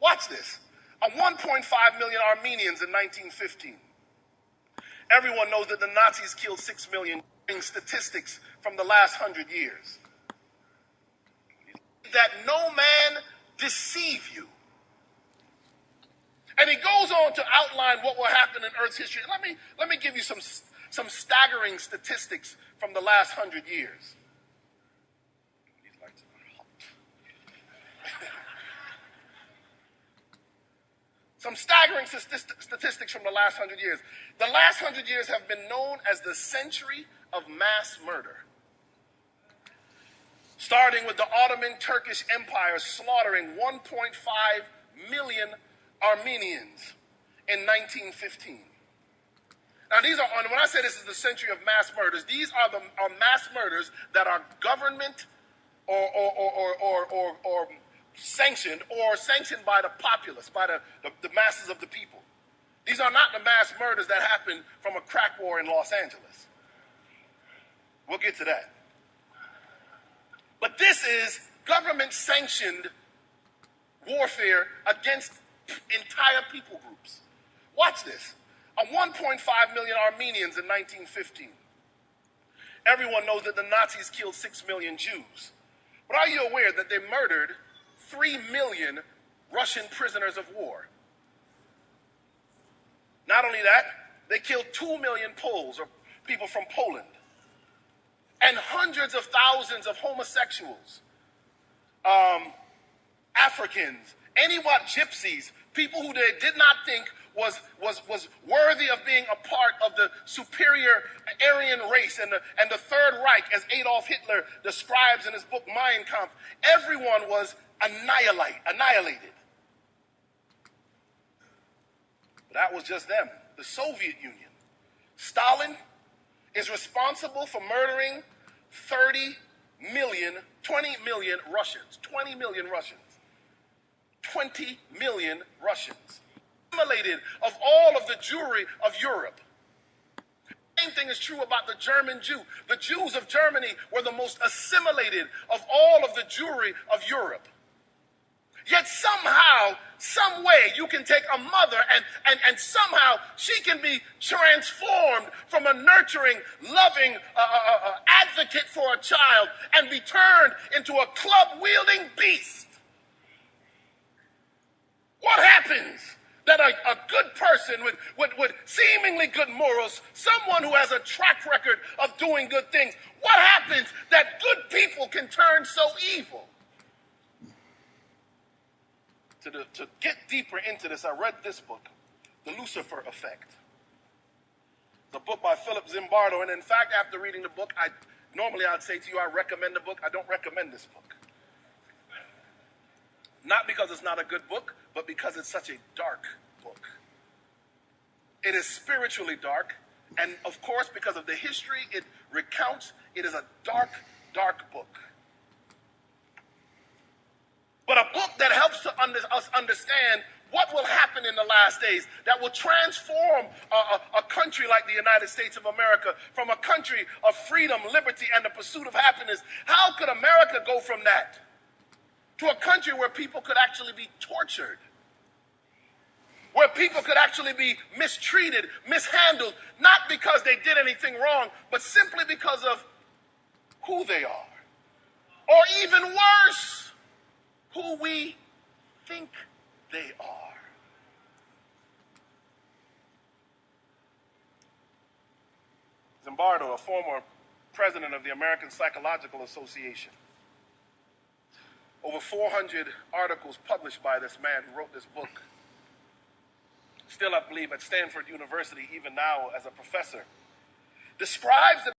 Watch this. 1.5 million Armenians in 1915. Everyone knows that the Nazis killed 6 million. Statistics from the last 100 years. That no man deceive you. And he goes on to outline what will happen in Earth's history. Let me give you some staggering statistics from the last 100 years. These lights are hot. Some staggering statistics from the last 100 years. The last 100 years have been known as the century of mass murder. Starting with the Ottoman Turkish Empire slaughtering 1.5 million Armenians in 1915. Now these are, when I say this is the century of mass murders, these are mass murders that are government or sanctioned by the populace, by the masses of the people. These are not the mass murders that happened from a crack war in Los Angeles. We'll get to that. But this is government-sanctioned warfare against entire people groups. Watch this. 1.5 million Armenians in 1915. Everyone knows that the Nazis killed 6 million Jews. But are you aware that they murdered 3 million Russian prisoners of war? Not only that, they killed 2 million Poles, or people from Poland, and hundreds of thousands of homosexuals, Africans, gypsies, people who they did not think was worthy of being a part of the superior Aryan race and the Third Reich, as Adolf Hitler describes in his book Mein Kampf. Everyone was annihilated. But that was just them. The Soviet Union. Stalin is responsible for murdering 20 million Russians. 20 million Russians. 20 million Russians. Assimilated of all of the Jewry of Europe. The same thing is true about the German Jew. The Jews of Germany were the most assimilated of all of the Jewry of Europe. Yet somehow, some way, you can take a mother and somehow she can be transformed from a nurturing, loving advocate for a child and be turned into a club-wielding beast. What happens that a good person with seemingly good morals, someone who has a track record of doing good things, what happens that good people can turn so evil? To get deeper into this, I read this book, The Lucifer Effect. It's a book by Philip Zimbardo, and in fact, after reading the book, normally I'd say to you, I recommend the book. I don't recommend this book. Not because it's not a good book, but because it's such a dark book. It is spiritually dark, and of course, because of the history it recounts, it is a dark, dark book. But a book that helps us understand what will happen in the last days, that will transform a country like the United States of America from a country of freedom, liberty, and the pursuit of happiness. How could America go from that to a country where people could actually be tortured, where people could actually be mistreated, mishandled, not because they did anything wrong, but simply because of who they are? Or even worse, who we think they are. Zimbardo, a former president of the American Psychological Association. Over 400 articles published by this man who wrote this book. Still, I believe, at Stanford University, even now as a professor, describes the